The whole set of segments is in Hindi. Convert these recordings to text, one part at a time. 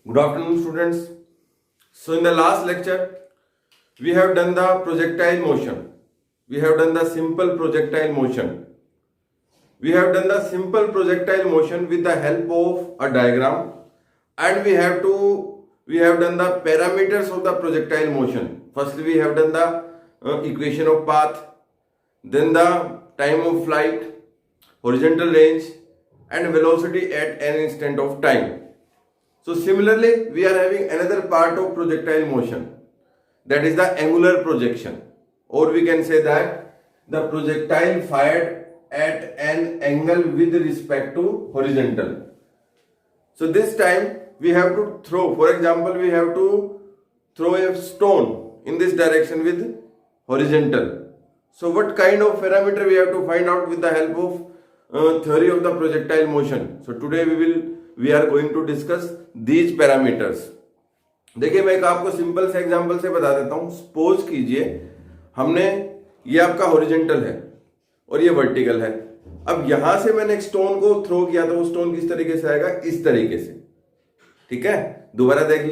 Good afternoon, students. So, in the last lecture, we have done the projectile motion. We have done the simple projectile motion. We have done the simple projectile motion with the help of a diagram, and we have done the parameters of the projectile motion. Firstly, we have done the equation of path, then the time of flight, horizontal range, and velocity at an instant of time. So similarly, we are having another part of projectile motion, that is the angular projection, or we can say that the projectile fired at an angle with respect to horizontal. So this time we have to throw, for example, we have to throw a stone in this direction with horizontal. So what kind of parameter we have to find out with the help of theory of the projectile motion. So today we are going to discuss these parameters. देखिए मैं एक आपको सिंपल से एग्जांपल से बता देता हूं. सपोज कीजिए हमने ये आपका हॉरिजॉन्टल है और ये वर्टिकल है. अब यहां से मैंने एक स्टोन को थ्रो किया तो वो स्टोन किस तरीके से आएगा, इस तरीके से. ठीक है, दोबारा देख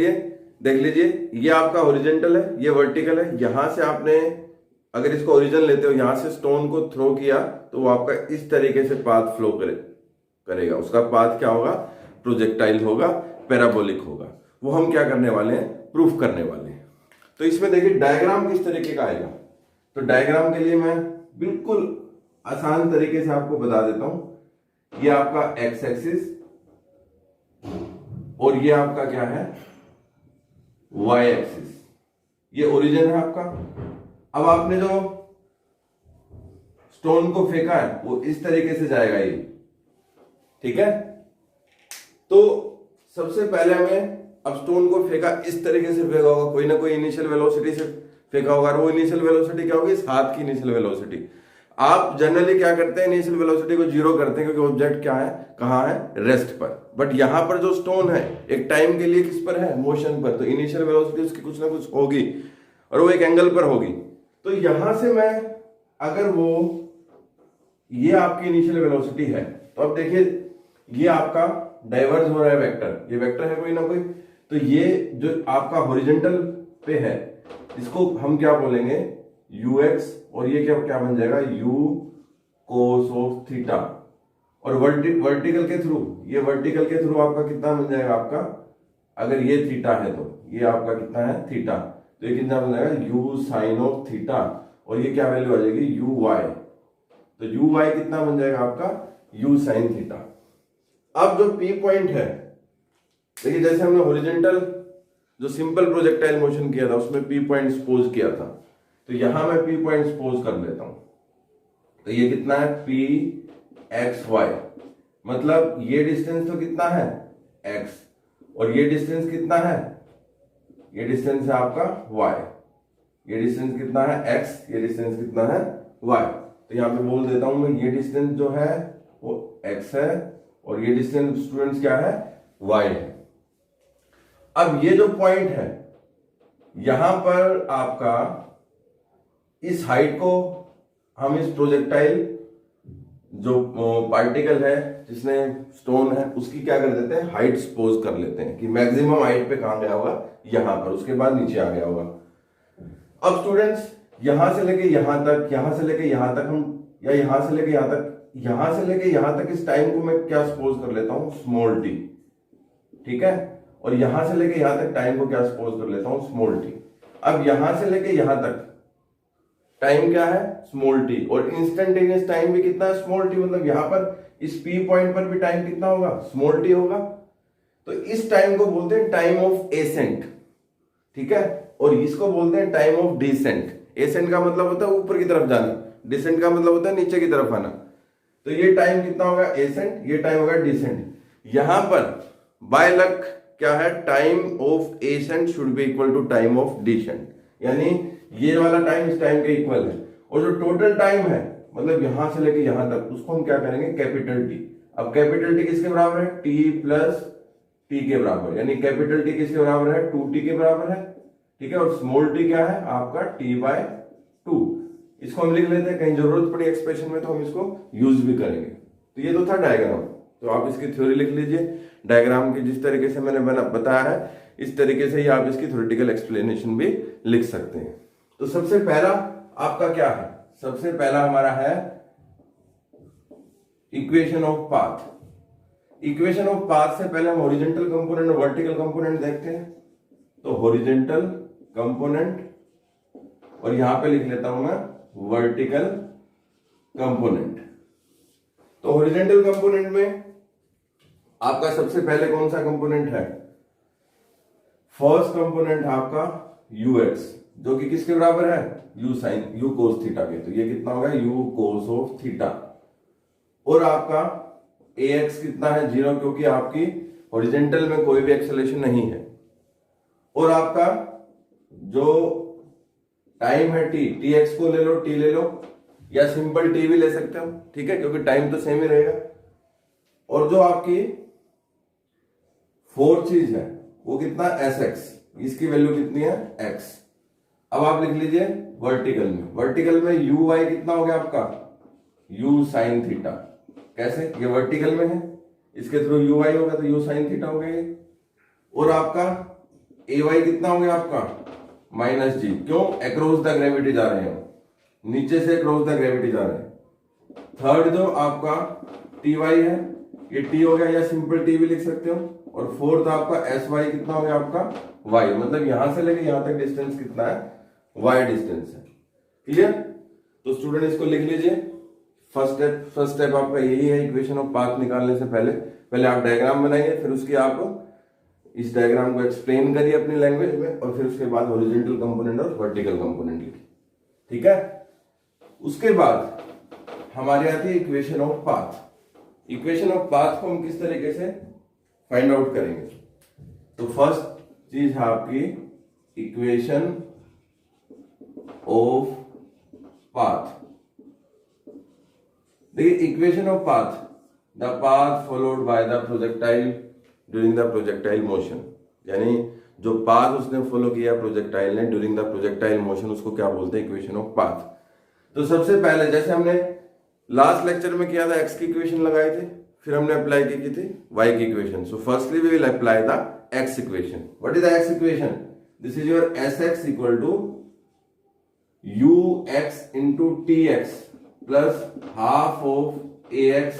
लीजिए ये आपका हॉरिजॉन्टल है, ये वर्टिकल है. यहां से आपने अगर इसको ओरिजिन लेते हो, यहां से स्टोन को थ्रो किया तो वो आपका इस तरीके से पाथ फ्लो करेगा. उसका पाथ क्या होगा, प्रोजेक्टाइल होगा, पैराबोलिक होगा. वो हम क्या करने वाले हैं, प्रूफ करने वाले हैं. तो इसमें देखिए डायग्राम किस तरीके का आएगा. तो डायग्राम के लिए मैं बिल्कुल आसान तरीके से आपको बता देता हूं. ये आपका एक्स एक्सिस और ये आपका क्या है, वाई एक्सिस. ये ओरिजिन है आपका. अब आपने जो स्टोन को फेंका है वो इस तरीके से जाएगा ये. ठीक है, तो सबसे पहले हमें अब स्टोन को फेंका इस तरीके से फेंका होगा, कोई ना कोई इनिशियल वेलोसिटी से फेंका होगा. और वो इनिशियल वेलोसिटी क्या होगी, इस हाथ की इनिशियल वेलोसिटी. आप जनरली क्या करते हैं, इनिशियल वेलोसिटी को जीरो करते हैं क्योंकि ऑब्जेक्ट क्या है, कहां है, रेस्ट पर. बट यहां पर जो स्टोन है एक टाइम के लिए किस पर है, मोशन पर. तो इनिशियल वेलोसिटी उसकी कुछ ना कुछ होगी और वो एक एंगल पर होगी. तो यहां से मैं अगर वो ये आपकी इनिशियल वेलोसिटी है, तो अब देखिए ये आपका डाइवर्ज हो रहा है वेक्टर. ये वेक्टर है कोई ना कोई. तो ये जो आपका हॉरिजॉन्टल पे है इसको हम क्या बोलेंगे, ux, और ये क्या बन जाएगा, u cos ऑफ थीटा. और वर्टिकल के थ्रू, ये वर्टिकल के थ्रू आपका कितना बन जाएगा, आपका अगर ये थीटा है तो ये आपका कितना है, थीटा. तो ये कितना बन जाएगा, u साइन ऑफ थीटा. और ये क्या वैल्यू आ जाएगी, uy. तो uy कितना बन जाएगा आपका, u साइन थीटा. अब जो P पॉइंट है, देखिए जैसे हमने हॉरिजॉन्टल जो सिंपल प्रोजेक्टाइल मोशन किया था उसमें P पॉइंट सपोज किया था, तो यहां मैं P पॉइंट सपोज कर लेता हूं. तो ये कितना है, P x y. मतलब ये डिस्टेंस तो कितना है, x, और ये डिस्टेंस कितना है, ये डिस्टेंस है आपका y. ये डिस्टेंस कितना है, x, ये डिस्टेंस कितना है, y. तो यहां पे बोल देता हूं मैं, ये डिस्टेंस जो है वो x है और ये डिस्टेंस स्टूडेंट्स क्या है, y है. अब ये जो पॉइंट है यहां पर आपका इस हाइट को हम इस प्रोजेक्टाइल जो पार्टिकल है जिसने स्टोन है उसकी क्या कर देते हैं, हाइट सपोज कर लेते हैं कि मैक्सिमम हाइट पे कहां गया होगा, यहां पर. उसके बाद नीचे आ गया होगा. अब स्टूडेंट्स यहां से लेके यहां तक, यहां से लेके यहां तक हम, या यहां से लेके यहां तक, यहां से लेके यहां तक इस टाइम को मैं क्या सपोज कर लेता हूं, स्मॉल टी. ठीक है, और यहां से लेके यहां तक टाइम को क्या सपोज कर लेता हूं, स्मॉल टी. अब यहां से लेके यहां तक टाइम क्या है, स्मॉल टी. और इंस्टेंटेनियस टाइम भी कितना है, स्मॉल टी. मतलब यहां पर इस P पॉइंट पर भी टाइम कितना होगा, स्मॉल टी होगा. तो इस टाइम को बोलते हैं टाइम ऑफ एसेंट. ठीक है, और इसको बोलते हैं टाइम ऑफ डिसेंट. एसेंट का मतलब होता है ऊपर की तरफ जाना, डिसेंट का मतलब होता है नीचे की तरफ आना. तो ये टाइम कितना होगा, एसेंट, ये टाइम होगा डिसेंट. यहां पर बाय लक क्या है, time of ascent should be equal to time of descent. यानी ये वाला टाइम इस टाइम के इक्वल है. और जो टोटल टाइम है मतलब यहां से लेके यहां तक, उसको हम क्या करेंगे, कैपिटल टी. अब कैपिटल टी किसके बराबर है, t प्लस टी के बराबर. यानी कैपिटल टी किसके बराबर है, 2t के बराबर है. ठीक है, और स्मॉल टी क्या है आपका, t/2. इसको हम लिख लेते हैं, कहीं जरूरत पड़ी एक्सप्रेशन में तो हम इसको यूज भी करेंगे. तो ये तो था डायग्राम. तो आप इसकी थ्योरी लिख लीजिए, डायग्राम की जिस तरीके से मैंने बताया है इस तरीके से ही आप इसकी थ्योरेटिकल एक्सप्लेनेशन भी लिख सकते हैं। तो सबसे पहला आपका क्या है, सबसे पहला हमारा है equation of path. Equation of path से पहले हम हॉरिजॉन्टल कंपोनेंट और वर्टिकल कंपोनेंट देखते हैं। तो हॉरिजॉन्टल कंपोनेंट और यहां पे लिख लेता हूं मैं वर्टिकल कंपोनेंट। तो हॉरिजॉन्टल कंपोनेंट में आपका सबसे पहले कौन सा कंपोनेंट है, फर्स्ट कंपोनेंट है आपका ux, जो कि किसके बराबर है, u sine u cos theta के। तो ये कितना होगा, u कोस ऑफ थीटा। और आपका ax कितना है, 0, क्योंकि आपकी हॉरिजॉन्टल में कोई भी एक्सेलरेशन नहीं है। और आपका जो टाइम है t, tx को ले लो, t ले लो, या सिंपल t भी ले सकते हो, ठीक है, क्योंकि टाइम तो सेम ही रहेगा। और जो आपकी फोर्थ चीज है वो कितना, sx, इसकी वैल्यू कितनी है, x। अब आप लिख लीजिए वर्टिकल में, वर्टिकल में uy कितना हो गया आपका, u साइन थीटा। कैसे, ये वर्टिकल में है, इसके थ्रू uy होगा तो u साइन थीटा हो गया ये। और आपका ay कितना हो गया आपका, माइनस जी, क्यों, अक्रॉस द ग्रेविटी जा रहे हैं, नीचे से अक्रॉस द ग्रेविटी जा रहे हैं। थर्ड जो आपका ty है, ये t हो गया, या सिंपल t भी लिख सकते हो। और फोर्थ आपका sy कितना हो गया आपका, y, मतलब यहां से लेके यहां तक डिस्टेंस कितना है, y डिस्टेंस है। क्लियर। तो स्टूडेंट इसको लिख लीजिए, फर्स्ट स्टेप आपका यही है इक्वेशन ऑफ पाथ निकालने से पहले आप डायग्राम बनाइए, फिर उसकी आप इस डायग्राम को एक्सप्लेन करिए अपनी लैंग्वेज में, और फिर उसके बाद हॉरिजॉन्टल कंपोनेंट और वर्टिकल कंपोनेंट लिखिए, ठीक है। उसके बाद हमारे आती है equation of path. Equation of path को हम किस तरीके से फाइंड आउट करेंगे। तो फर्स्ट चीज है आपकी इक्वेशन ऑफ पाथ। देखिए equation of path, the path followed by the projectile during the projectile motion, यानी जो पाथ उसने फॉलो किया प्रोजेक्टाइल ने ड्यूरिंग द प्रोजेक्टाइल मोशन, उसको क्या बोलते हैं, इक्वेशन ऑफ पाथ। तो सबसे पहले जैसे हमने लास्ट लेक्चर में किया था, एक्स की इक्वेशन लगाए थे, फिर हमने अप्लाई की थी y की equation. So firstly we will apply the x equation. What is the x equation, this is your sx equal to ux into tx plus half of ax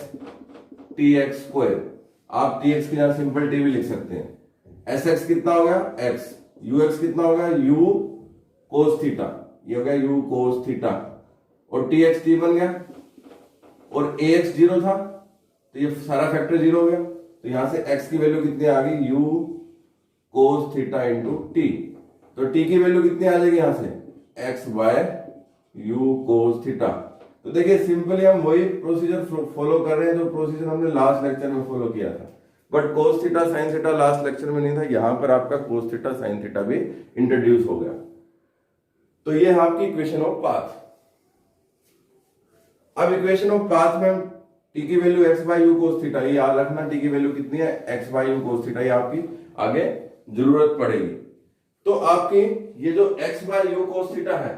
tx square. आप tx की जगह सिंपल t भी लिख सकते हैं। sx कितना हो गया x, ux कितना हो गया u cos थीटा, ये हो गया u cos थीटा, और tx t बन गया, और ax 0 था तो ये सारा फैक्टर 0 हो गया। तो यहां से x की वैल्यू कितनी आ गई, u cos theta into t। तो t की वैल्यू कितनी आ जाएगी यहां से, x by u cos theta. तो देखिए सिंपली हम वही प्रोसीजर फॉलो कर रहे हैं जो प्रोसीजर हमने लास्ट लेक्चर में फॉलो किया था, but cos theta sin theta last lecture में नहीं था, यहां पर आपका cos थीटा sin थीटा भी इंट्रोड्यूस हो गया। तो ये है आपकी इक्वेशन ऑफ पाथ। अब इक्वेशन ऑफ पाथ में t की value x by u cos theta, ये याद रखना, t की वैल्यू कितनी है, x by u cos theta, ये आपकी आगे जरूरत पड़ेगी। तो आपकी ये जो x by u cos theta है,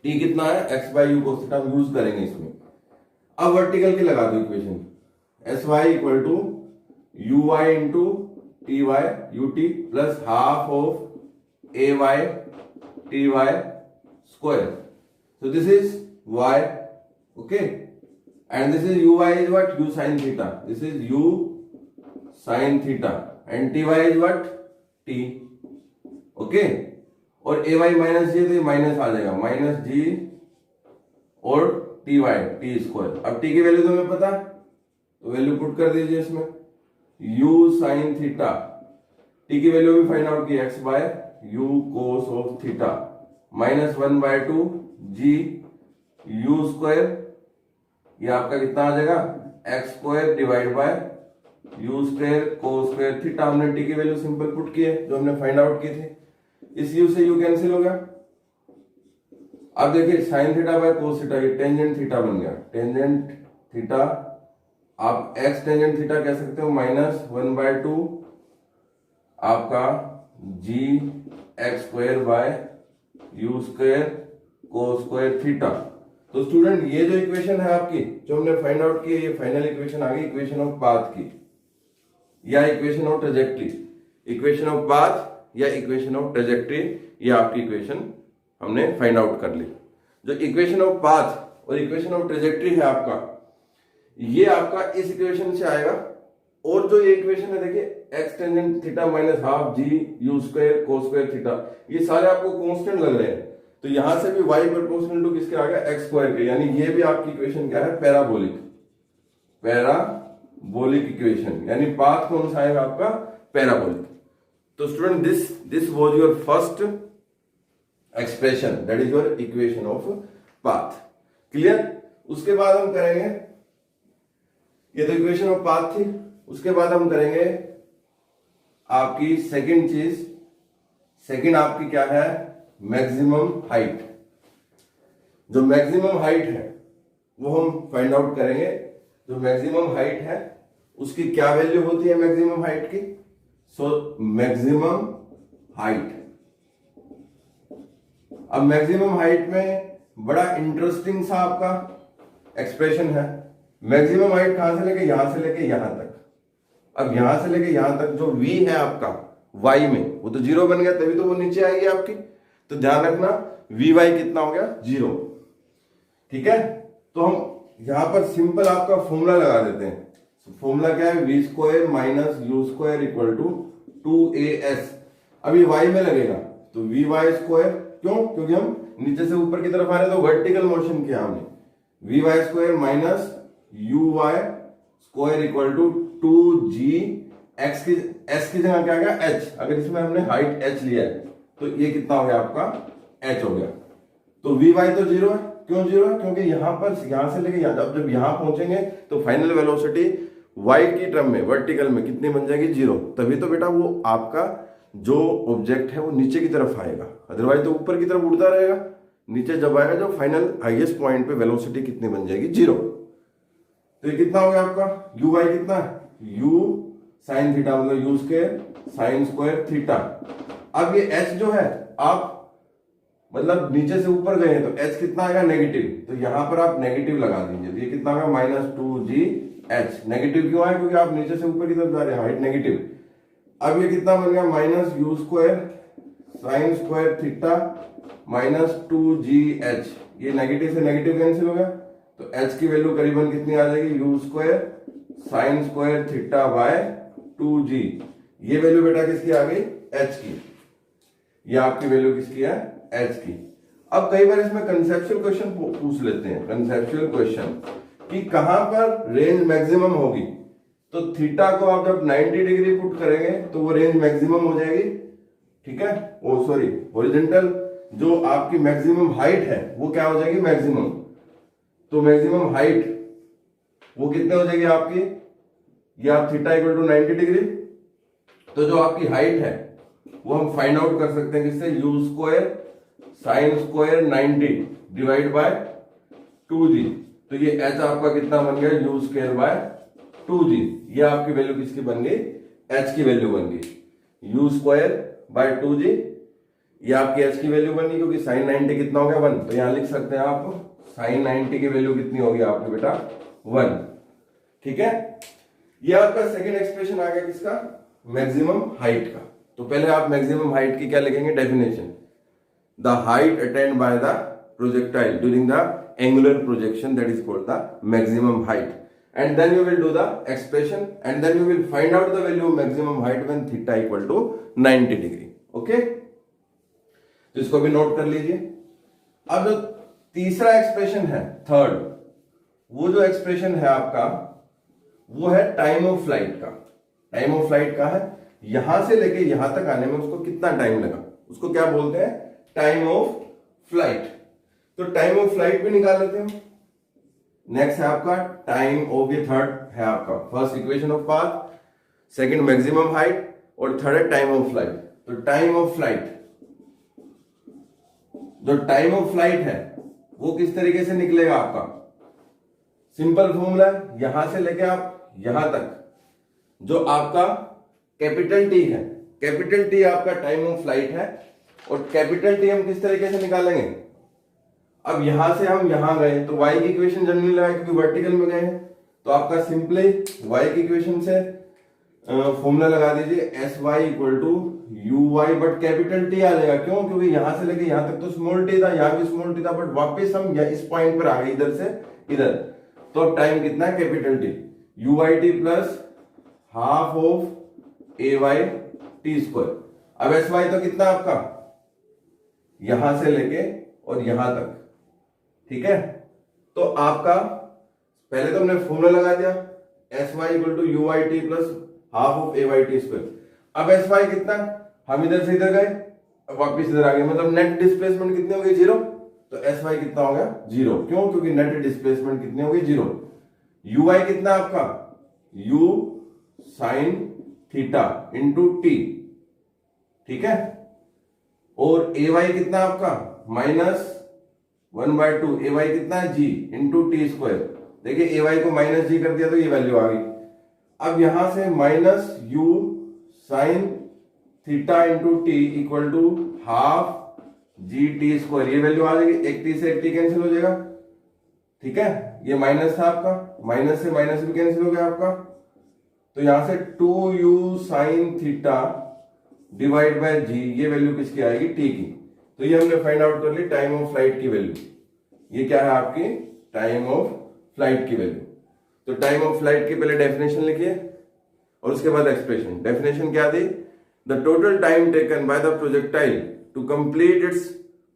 t कितना है, x by u cos theta, हम यूज करेंगे इसमें। अब वर्टिकल की लगा दो equation, sy equal to u y into t y u t plus half of a y t y square. So this is y, okay, and this is uy is what, u sin theta, this is u sin theta, and ty is what, t, okay। और ay माइनस जी, तो ये माइनस आ जाएगा, माइनस जी और टी वाई टी स्क्वायर। अब t की वैल्यू तो हमें पता है, तो वैल्यू पुट कर दीजिए इसमें, u sin थीटा, t की वैल्यू भी फाइंड आउट की, x by u cos of theta minus 1/2 g u square, ये आपका कितना आ जाएगा, x square divide by u square cos square theta. हमने टी की वैल्यू सिंपल पुट की है जो हमने फाइंड आउट की थी, इस यू से यू कैंसिल हो गया। अब देखिए sine theta by cos theta, ये टेंजेंट थीटा बन गया, टेंजेंट थीटा आप एक्स टेंजेंट थीटा कह सकते हो, माइनस 1/2 आपका g x square by u square cos square theta. तो स्टूडेंट ये जो इक्वेशन है आपकी जो हमने फाइंड आउट की है, ये फाइनल इक्वेशन आ गई इक्वेशन ऑफ पाथ की, या equation of trajectory. Equation of path या इक्वेशन ऑफ ट्रेजेक्ट्री, ये आपकी इक्वेशन हमने फाइंड आउट कर ली। जो इक्वेशन ऑफ पाथ और इक्वेशन ऑफ ट्रेजेक्ट्री है आपका, ये आपका इस इक्वेशन से आएगा। और जो ये इक्वेशन है देखिए, x tangent theta minus half g u square cos square theta, ये सारे आपको कांस्टेंट लग रहे हैं। तो यहां से भी y प्रोपोर्शनल टू किसके आ गया, एक्स स्क्वायर के, यानी ये भी आपकी इक्वेशन क्या है, पैराबोलिक। पैराबोलिक इक्वेशन, यानी पाथ कौन सा आएगा आपका, पैराबोलिक। तो student this was your first expression, that is your equation of path. Clear. उसके बाद हम करेंगे, ये तो इक्वेशन ऑफ पाथ थी। उसके बाद हम करेंगे आपकी सेकंड चीज। सेकंड आपकी क्या है, मैक्सिमम हाइट। जो मैक्सिमम हाइट है वो हम फाइंड आउट करेंगे। जो मैक्सिमम हाइट है उसकी क्या वैल्यू होती है मैक्सिमम हाइट की। सो मैक्सिमम हाइट, अब मैक्सिमम हाइट में बड़ा इंटरेस्टिंग सा आपका एक्सप्रेशन है। मैक्सिमम हाइट कहां से लेके, यहां से लेके यहां तक। अब यहां से लेके यहां तक जो v है आपका y में, वो तो 0 बन गया, तभी तो वो नीचे आएगी आपकी। तो ध्यान रखना vy कितना हो गया, 0। ठीक है। तो हम यहां पर सिंपल आपका फॉर्मूला लगा देते हैं। फॉर्मूला क्या है, v square minus u square equal to 2as। अब ये y में लगेगा तो वी वाई स्क्वायर, क्यों, क्योंकि हम नीचे से ऊपर की तरफ आ रहे हैं तो वर्टिकल मोशन किया हमने। V y square minus u y square equal to 2g x की s की जगह क्या आ गया, h। अगर इसमें हमने हाइट h लिया है तो ये कितना हो गया आपका, h हो गया। तो वी वाई तो 0 है, क्यों 0 है, क्योंकि यहां पर यहां से लेके यहां, जब यहां पहुंचेंगे तो फाइनल वेलोसिटी y की टर्म में वर्टिकल में कितनी बन जाएगी, 0। तभी तो बेटा वो आपका जो ऑब्जेक्ट है वो नीचे की तरफ आएगा, अदरवाइज तो ऊपर की तरफ उड़ता रहेगा। नीचे जब आएगा जो फाइनल हाईएस्ट पॉइंट पे वेलोसिटी कितनी बन जाएगी, 0। तो ये कितना हो गया आपका, यू वाई कितना है, यू साइन थीटा, मतलब you square sine square theta. अब ये h जो है, आप मतलब नीचे से ऊपर गए हैं तो h कितना आएगा, नेगेटिव। तो यहां पर आप नेगेटिव लगा दीजिए, तो ये कितना आएगा, -2gh। नेगेटिव क्यों है, क्योंकि आप नीचे से ऊपर की तरफ जा रहे हैं, हाइट नेगेटिव। अब ये कितना बन गया, minus u square sine square theta minus 2gh। ये नेगेटिव से नेगेटिव कैंसिल हो गया, तो h की वैल्यू करीबन कितनी आ जाएगी, you square sine square theta by 2g। ये वैल्यू बेटा किसकी आ गई, h की। ये आपकी वैल्यू किसकी है, h की। अब कई बार इसमें कंसेप्चुअल क्वेश्चन पूछ लेते हैं, कंसेप्चुअल क्वेश्चन कि कहां पर रेंज मैक्सिमम होगी। तो थीटा को आप जब 90 डिग्री पुट करेंगे तो वो रेंज मैक्सिमम हो जाएगी। ठीक है, ओ सॉरी हॉरिजॉन्टल जो आपकी मैक्सिमम हाइट है वो क्या हो जाएगी, मैक्सिमम। तो मैक्सिमम हाइट वो कितने हो जाएगी आपकी, ये आप थीटा इक्वल टू 90 डिग्री। तो जो आपकी हाइट है वो हम फाइंड आउट कर सकते हैं किससे, you square sine square 90 divide by 2g। तो ये h आपका कितना बन गया, यू स्क्वायर बाय 2g। ये आपकी वैल्यू किसकी बन गई, h की वैल्यू बन गई, यू स्क्वायर बाय 2g। ये आपकी h की वैल्यू बन गई, क्योंकि साइन 90 कितना हो गया, 1। तो यहां लिख सकते हैं आप साइन 90 की वैल्यू कितनी होगी आपकी बेटा, 1। ठीक है, ये आपका सेकेंड एक्सप्रेशन आ गया किसका, मैक्सिमम हाइट का। तो पहले आप मैक्सिमम हाइट की क्या लिखेंगे, definition, the height attend bye the projectile during the angular projection, that is called the maximum height. And then you will do the expression and then you will find out the value of maximum height when theta equal to 90 degree. Okay? तो इसको भी नोट कर लीजिए। अब जो तीसरा एक्सप्रेशन है, थर्ड, वो जो एक्सप्रेशन है आपका वो है टाइम ऑफ फ्लाइट का। टाइम ऑफ फ्लाइट का है, यहां से लेके यहां तक आने में उसको कितना टाइम लगा, उसको क्या बोलते हैं, टाइम ऑफ फ्लाइट। तो टाइम ऑफ फ्लाइट भी निकाल लेते हैं। नेक्स्ट है आपका टाइम ऑफ, ये थर्ड है आपका, first equation of path, second maximum height और थर्ड है टाइम ऑफ फ्लाइट। तो टाइम ऑफ फ्लाइट, जो टाइम ऑफ फ्लाइट है वो किस तरीके से निकलेगा आपका, सिंपल फॉर्मूला, यहां से लेके आप यहां तक जो आपका कैपिटल टी है, कैपिटल टी आपका टाइम ऑफ फ्लाइट है। और कैपिटल टी हम किस तरीके से निकालेंगे, अब यहां से हम यहां गए तो y की इक्वेशन जनरली लगाए क्योंकि वर्टिकल में गए हैं, तो आपका सिंपली y की इक्वेशन से फॉर्मूला लगा दीजिए S Y equal to u y, but capital T आ जाएगा। क्यों? क्योंकि यहां से लेके यहां तक तो स्मॉल टी था, यहां भी स्मॉल टी था, बट वापस हम इस पॉइंट पर आ गए इधर से इधर, तो अब टाइम कितना है? Capital T, u y t plus half of a y t square. अब एस वाई तो कितना आपका यहां से लेके और यहां तक, ठीक है। तो आपका पहले तो हमने फॉर्मूला लगा दिया s Y equal to u y t plus half of a y t square. अब एस वाई कितना, हम इधर से इधर गए वापिस इधर आ गए, मतलब नेट डिस्प्लेसमेंट कितनी हो गई? 0। तो एस वाई कितना हो गया? 0। क्यों? क्योंकि नेट डिस्प्लेसमेंट कितनी हो गई? 0। यू वाई कितना आपका? You sine theta into T, ठीक है। और ए वाई कितना आपका? -1/2। ए वाई कितना है? जी इंटू टी स्क्वायर। देखिए ए वाई को माइनस जी कर दिया तो ये वैल्यू आ गई। अब यहां से minus u sine theta into t equal to half g t square, ये वैल्यू आ जाएगी। एक टी से एक टी कैंसिल हो जाएगा, ठीक है। ये माइनस था आपका, माइनस से माइनस भी कैंसिल हो गया आपका, तो यहां से 2u sine theta divide by g, ये वैल्यू किसकी आएगी? टी की। तो ये हमने फाइंड आउट कर ली टाइम ऑफ फ्लाइट की वैल्यू। ये क्या है आपकी? टाइम ऑफ फ्लाइट की वैल्यू। तो टाइम ऑफ फ्लाइट की पहले डेफिनेशन लिखिए और उसके बाद एक्सप्रेशन। डेफिनेशन क्या दी? The total time taken by the projectile to complete its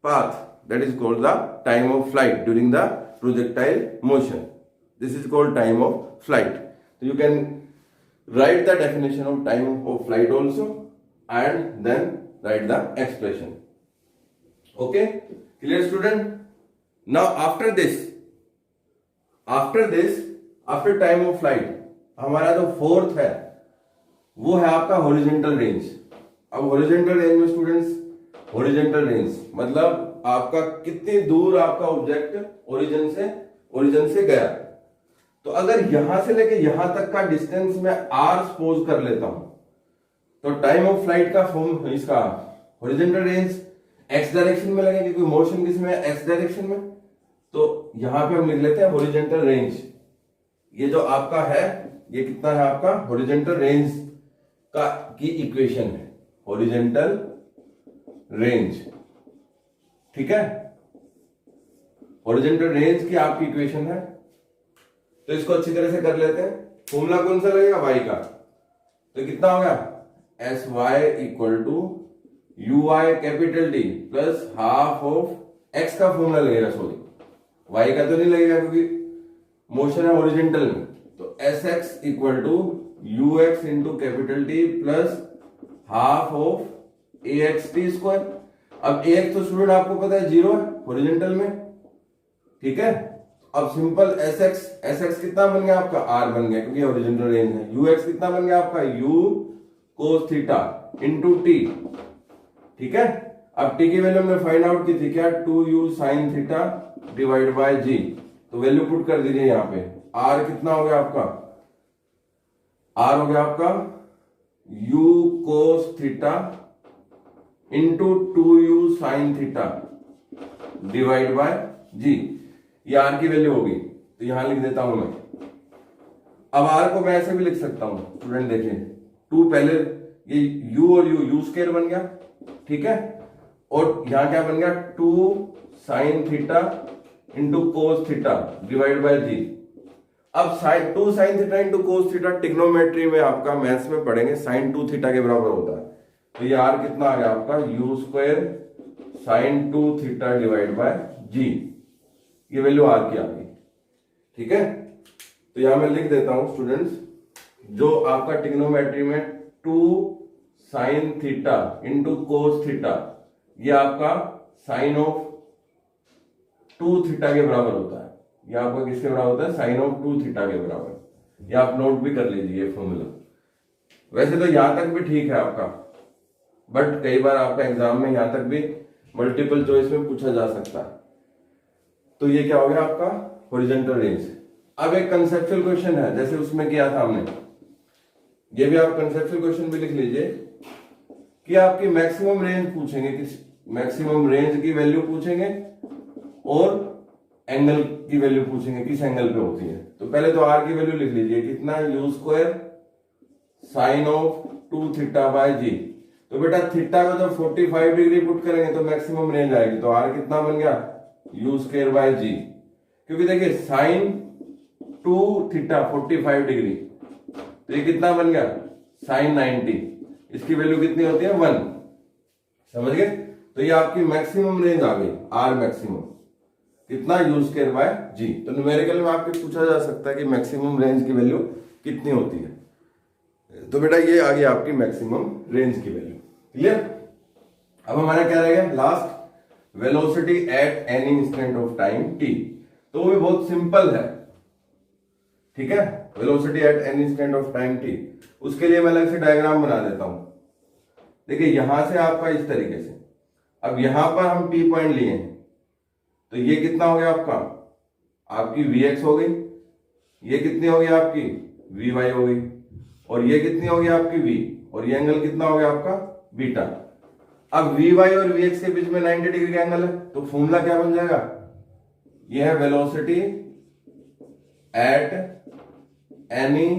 path, that is called the time of flight during the projectile motion. This is called time of flight. तो you can write the definition of time of flight also and then write the expression. Okay, clear student? Now after time of flight हमारा जो फोर्थ है वो है आपका हॉरिजॉन्टल रेंज। अब हॉरिजॉन्टल रेंज में स्टूडेंट्स, हॉरिजॉन्टल रेंज मतलब आपका कितनी दूर आपका ऑब्जेक्ट ओरिजिन से गया। तो अगर यहां से लेके यहां तक का डिस्टेंस मैं r सपोज कर लेता हूं, तो टाइम ऑफ फ्लाइट का फॉर्म इसका हॉरिजॉन्टल रेंज x डायरेक्शन में लगेगी क्योंकि मोशन किसमें है? x डायरेक्शन में। तो यहां पे हम लिख लेते हैं हॉरिजॉन्टल रेंज। ये जो आपका है ये कितना है आपका? हॉरिजॉन्टल रेंज का की इक्वेशन है, हॉरिजॉन्टल रेंज, ठीक है। हॉरिजॉन्टल रेंज की आपकी इक्वेशन है, तो इसको अच्छी तरह से कर लेते हैं। फॉर्मूला कौन सा लगेगा? y का। तो कितना हो गया? S Y equal to u y capital T plus half of x का फॉर्मूला लगेगा, सॉरी y का तो नहीं लगेगा क्योंकि मोशन है हॉरिजॉन्टल में। तो s x equal to u x into capital T plus half of a x t square. अब ए एक्स तो स्टूडेंट आपको पता है 0 है हॉरिजॉन्टल में, ठीक है। अब सिंपल एस एक्स कितना बन गया आपका? r बन गया क्योंकि हॉरिजॉन्टल रेंज है। यू एक्स कितना बन गया आपका? u cos theta into T, ठीक है। अब टी की वैल्यू हमने फाइंड आउट की थी क्या? 2u sine theta divide by g. तो वैल्यू पुट कर दीजिए यहाँ पे। r कितना हो गया आपका? r हो गया आपका u cos theta into 2u sine theta divide by g. ये r की वैल्यू होगी, तो यहां लिख देता हूं मैं। अब r को मैं ऐसे भी लिख सकता हूं स्टूडेंट, देखिए 2 पहले ये u और u स्क्वायर बन गया, ठीक है। और यहां क्या बन गया? 2 sine theta into cos theta divide by g. अब sine 2 sine theta into cos theta trigonometry में आपका मैथ्स में पढ़ेंगे साइन 2 थीटा के बराबर होता है। तो ये r कितना आ गया आपका? u square sine 2 theta divide by g. ये वैल्यू r की आ गई, ठीक है। तो यहां मैं लिख देता हूं स्टूडेंट्स, जो आपका ट्रिग्नोमेट्री में 2 sine theta into cos theta, ये आपका साइन ऑफ 2 थीटा के बराबर होता है। ये आपका किसके बराबर होता है? साइन ऑफ 2 थीटा के बराबर। ये आप नोट भी कर लीजिए ये फॉर्मूला। वैसे तो यहां तक भी ठीक है आपका, बट कई बार आपका एग्जाम में यहां तक भी मल्टीपल चॉइस में पूछा जा सकता है। तो ये क्या हो गया आपका? Horizontal range. अब एक कंसेप्चुअल क्वेश्चन है जैसे उसमें किया था हमने, ये भी आप कंसेप्चुअल क्वेश्चन भी लिख लीजिए कि आपकी मैक्सिमम रेंज पूछेंगे, किस मैक्सिमम रेंज की वैल्यू पूछेंगे और एंगल की वैल्यू पूछेंगे किस एंगल पे होती है। तो पहले तो आर की वैल्यू लिख लीजिए, कितना, u square sine of 2 theta by g. तो बेटा थीटा को जब 45 डिग्री पुट करेंगे तो मैक्सिमम रेंज आएगी, तो आर कितना बन गया, यू स्क्वायर बाय जी। क्योंकि देखिए साइन 2 थीटा 45 डिग्री, तो ये कितना बन गया, साइन 90, इसकी वैल्यू कितनी होती है, 1। समझ गए? तो ये आपकी मैक्सिमम रेंज आ गई, आर मैक्सिमम कितना, यू स्क्वायर बाय जी। तो न्यूमेरिकल में आपके पूछा जा सकता है कि मैक्सिमम रेंज की वैल्यू कितनी होती है। तो बेटा ये आ गई आपकी मैक्सिमम रेंज की वैल्यू। क्लियर? अब हमारा क्या रहेगा last, velocity at any instant of time T. तो वो भी बहुत सिंपल है, ठीक है, velocity at any instant of time T. उसके लिए मैं अलग से डायग्राम बना देता हूं। देखिए यहां से आपका इस तरीके से, अब यहां पर हम पी पॉइंट लिए हैं, तो ये कितना हो गया आपका, आपकी Vx हो गई, ये कितनी हो गई आपकी Vy हो गई, और ये कितनी हो गई आपकी V, और ये एंगल कितना हो गया आपका बीटा। अब Vy और Vx के बीच में 90 डिग्री का एंगल है, तो फॉर्मूला क्या बन जाएगा, ये है velocity at any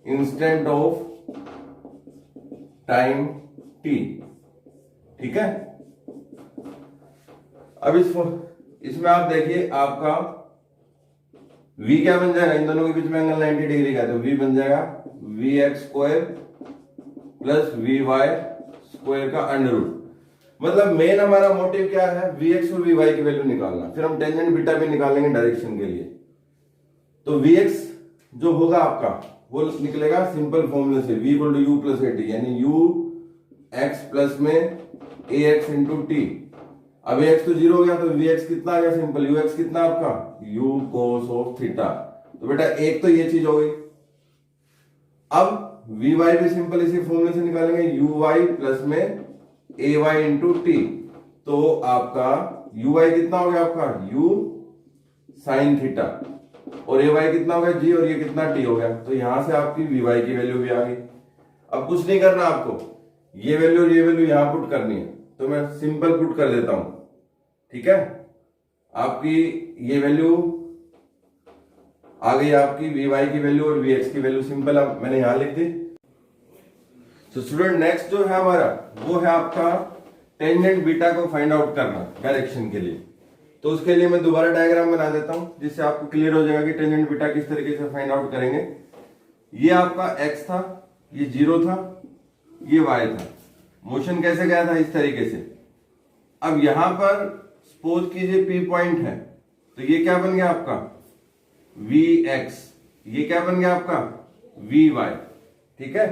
instant of time t। ठीक है? अब इसमें आप देखिए आपका v क्या बन जाएगा, इन दोनों के बीच में एंगल 90 डिग्री का है, तो v बन जाएगा vx square plus vy square का अंडर रूट। मतलब मेन हमारा मोटिव क्या है, vx और vy की वैल्यू निकालना, फिर हम टेंजेंट बीटा भी निकालेंगे डायरेक्शन के लिए। तो vx जो होगा आपका वो निकलेगा सिंपल फॉर्मूले से, v equal to u plus at, यानी u x प्लस में ax इंटू टी। अब ax तो 0 हो गया, तो vx कितना आ गया सिंपल, ux कितना आपका u cos ऑफ थीटा। तो बेटा एक तो ये चीज हो गई। अब vy भी सिंपल इसी फॉर्मूले से निकालेंगे, uy प्लस में ay इंटू टी। तो आपका uy कितना हो गया आपका u साइन थीटा, और ay कितना हो गया g, और ये कितना t हो गया। तो यहां से आपकी vy की वैल्यू भी आ गई। अब कुछ नहीं करना आपको, ये वैल्यू और ये वैल्यू यहां पुट करनी है, तो मैं सिंपल पुट कर देता हूं। ठीक है, आपकी ये वैल्यू आ गई, आपकी vy की वैल्यू और vx की वैल्यू सिंपल अब मैंने यहां लिख दी। तो स्टूडेंट नेक्स्ट जो है हमारा वो है आपका टेंजेंट बीटा को फाइंड आउट करना डायरेक्शन के लिए। तो उसके लिए मैं दोबारा डायग्राम बना देता हूं, जिससे आपको क्लियर हो जाएगा कि टेंजेंट बीटा किस तरीके से फाइंड आउट करेंगे। ये आपका x था, ये 0 था, ये y था। मोशन कैसे गया था, इस तरीके से। अब यहां पर सपोज कीजिए P पॉइंट है, तो ये क्या बन गया आपका Vx, ये क्या बन गया आपका Vy। ठीक है,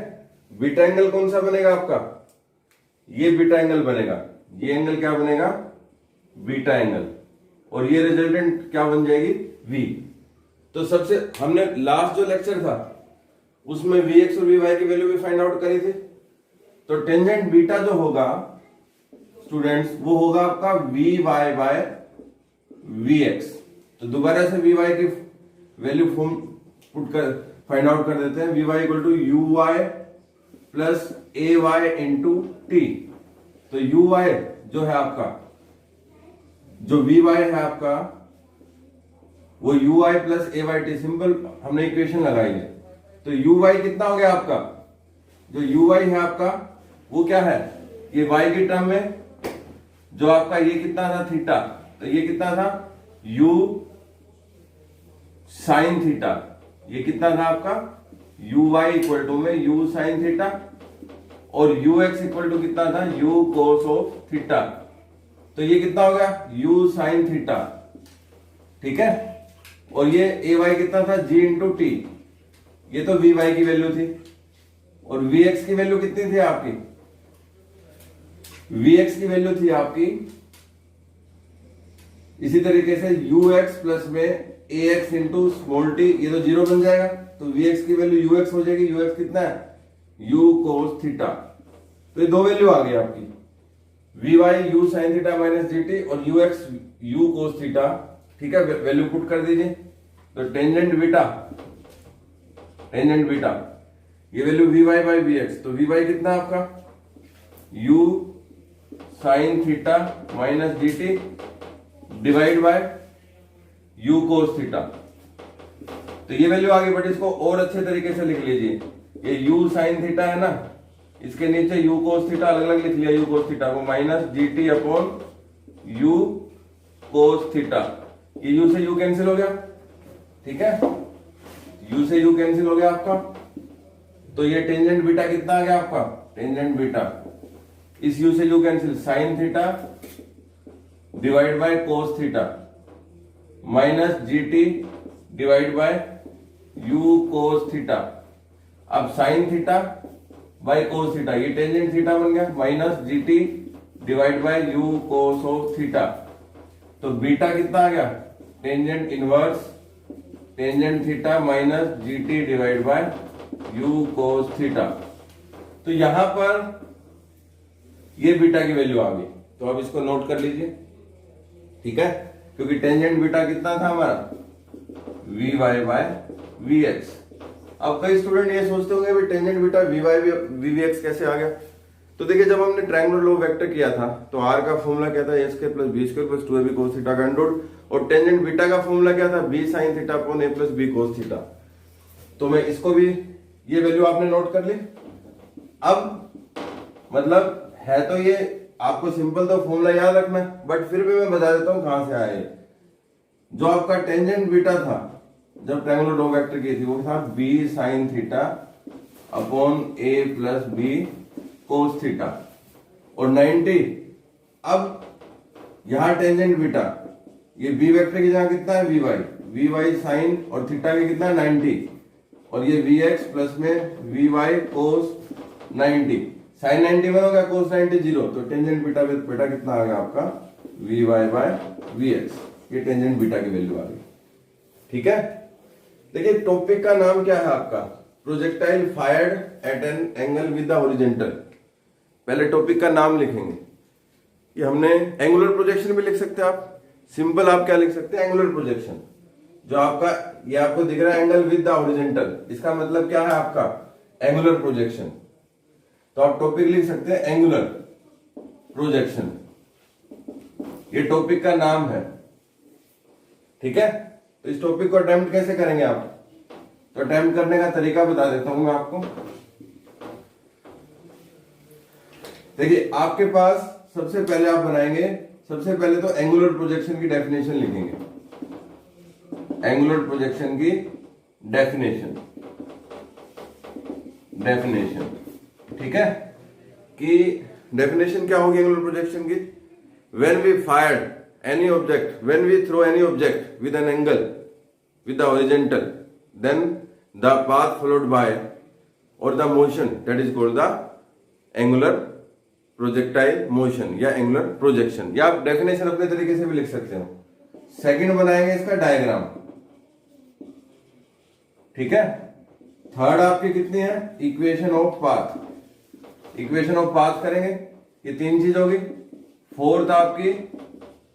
बीटा एंगल कौन सा बनेगा आपका, ये बीटा एंगल बनेगा, ये एंगल क्या बनेगा बीटा एंगल, और ये रिजल्टेंट क्या बन जाएगी V। तो सबसे हमने लास्ट जो लेक्चर था उसमें Vx और Vy की वैल्यू भी फाइंड आउट करी थी। तो टेंजेंट बीटा जो होगा स्टूडेंट्स वो होगा आपका Vy बाय Vx। तो दोबारा से Vy की वैल्यू फॉर्म पुट कर फाइंड आउट कर देते हैं, Vy equal to uy plus ay into t. तो uy जो है आपका, जो Vy है आपका वो uy plus ay T, simple हमने इक्वेशन लगाई है। तो uy कितना हो गया आपका, जो uy है आपका वो क्या है, ये y की टर्म में जो आपका ये कितना था थीटा, तो ये कितना था u साइन थीटा, ये कितना था आपका uy इक्वल टू में u साइन थीटा, और ux इक्वल टू कितना था u कोस ऑफ थीटा। तो ये कितना हो गया u साइन थीटा। ठीक है, और ये ay कितना था g इंटू टी, ये तो vy की वैल्यू थी, और vx की वैल्यू कितनी थी आपकी, vx की वैल्यू थी आपकी इसी तरीके से ux प्लस में ax इंटू स्मॉल टी, ये तो 0 बन जाएगा, तो vx की वैल्यू ux हो जाएगी, ux कितना है u कोस थीटा। तो ये दो वैल्यू आ गई आपकी, vy u sine theta minus dt और ux u कोस थीटा। ठीक है, वैल्यू पुट कर दीजिए। तो टेंजेंट बीटा ये वैल्यू vy बाई vx, तो vy कितना आपका u sine theta minus dt divide by u cos theta. तो ये वैल्यू आ गई, बट इसको और अच्छे तरीके से लिख लीजिए। ये u sin थीटा है ना, इसके नीचे u cos थीटा अलग अलग लिख लिया, u cos थीटा को minus gt upon u cos theta. ये u से u कैंसिल हो गया, ठीक है, u से u कैंसिल हो गया आपका। तो ये टेंजेंट बीटा कितना आ गया आपका, टेंजेंट बीटा, इस u से u cancel, sine theta divide by cos theta minus gt divide by u cos theta. अब sine theta by cos theta, ये टेंजेंट थीटा बन गया, minus gt divide by u cos of theta. तो बीटा कितना आ गया, tangent inverse tangent theta minus gt divide by u cos theta. तो यहां पर ये बीटा की वैल्यू आ गई, तो अब इसको नोट कर लीजिए, ठीक है, क्योंकि टेंजेंट बीटा कितना था हमारा, vy बाय vx। अब कई स्टूडेंट ये सोचते होंगे भी टेंजेंट बीटा vy vx कैसे आ गया। तो देखिए, जब हमने ट्रायंगुलर लो वेक्टर किया था तो r का फॉर्मूला क्या था, a square plus b square plus 2ab cos theta का अंडर रूट, और टेंजेंट बीटा का फॉर्मूला क्या था, b sin theta upon a plus b cos theta. तो मैं इसको भी, ये वैल्यू आपने नोट कर ली। अब मतलब है तो ये आपको सिंपल तो फॉर्मूला याद रखना, बट फिर भी मैं बता देता हूं कहां से आया। जो आपका टेंजेंट बीटा था जब ट्रायंगुलर लो वेक्टर की थी, वो था b sin theta upon a plus b cos theta और 90। अब यहां टेंजेंट बीटा, ये b वेक्टर की जगह कितना है, vy sin और थीटा के कितना है 90, और ये vx प्लस में vy cos 90, sin 90 1 हो गया, cos 90 0। तो टेंजेंट बीटा कितना आ गया आपका, vy बाय vx। ये टेंजेंट बीटा की वैल्यू आ गई, ठीक है। देखिए, टॉपिक का नाम क्या है आपका, projectile fired eight an angle with the horizontal. पहले टॉपिक का नाम लिखेंगे, ये हमने एंगुलर प्रोजेक्शन भी लिख सकते हैं आप, सिंपल आप क्या लिख सकते हैं, एंगुलर प्रोजेक्शन। जो आपका ये आपको दिख रहा है एंगल विद द हॉरिजॉन्टल, इसका मतलब क्या है आपका, एंगुलर प्रोजेक्शन। तो आप टॉपिक लिख सकते हैं एंगुलर प्रोजेक्शन, ये टॉपिक का नाम है, ठीक है। तो इस टॉपिक को अटेम्प्ट कैसे करेंगे आप, तो अटेम्प्ट करने का तरीका बता देता हूं मैं आपको। देखिए, आपके पास सबसे पहले आप बनाएंगे, सबसे पहले तो एंगुलर प्रोजेक्शन की डेफिनेशन लिखेंगे, एंगुलर प्रोजेक्शन की डेफिनेशन, ठीक है, कि डेफिनेशन क्या होगी एंगुलर प्रोजेक्शन की, when we fired any object, when we throw any object with an angle with the horizontal, then the path followed by or the motion, that is called the angular projectile motion या angular projection। या आप डेफिनेशन अपने तरीके से भी लिख सकते हो। सेकंड बनाएंगे इसका डायग्राम, ठीक है। थर्ड आपकी कितनी है, equation of path, equation of path करेंगे, ये तीन चीज होगी। फोर्थ आपकी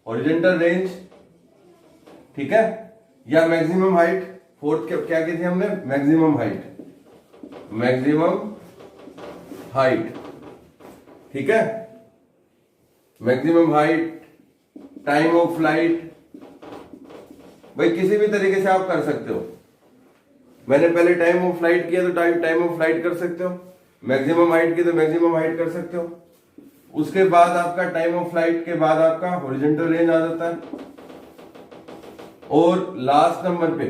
हॉरिजॉन्टल रेंज, ठीक है, या मैक्सिमम हाइट। फोर्थ क्या की थी हमने, मैक्सिमम हाइट, ठीक है, maximum height, time of flight. भाई किसी भी तरीके से आप कर सकते हो। मैंने पहले टाइम ऑफ फ्लाइट किया तो टाइम ऑफ फ्लाइट कर सकते हो, मैक्सिमम हाइट की तो मैक्सिमम हाइट कर सकते हो। उसके बाद आपका टाइम ऑफ फ्लाइट के बाद आपका हॉरिजॉन्टल रेंज आ जाता है, और लास्ट नंबर पे,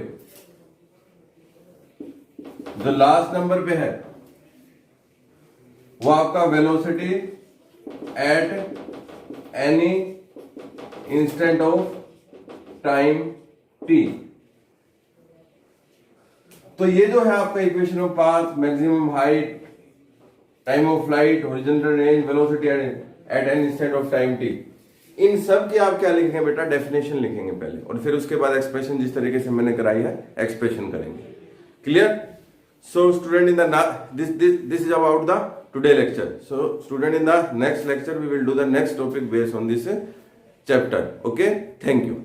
जो लास्ट नंबर पे है वो आपका velocity at any instant of time T. तो ये जो है आपका equation of path, maximum height, time of flight, horizontal range, velocity at an instant of time T, इन सब की आप क्या लिखेंगे बेटा, डेफिनेशन लिखेंगे पहले, और फिर उसके बाद एक्सप्रेशन जिस तरीके से मैंने कराई है एक्सप्रेशन करेंगे। Clear? So student, in the this is about the today lecture. So student, in the next lecture we will do the next topic based on this chapter. Okay, thank you.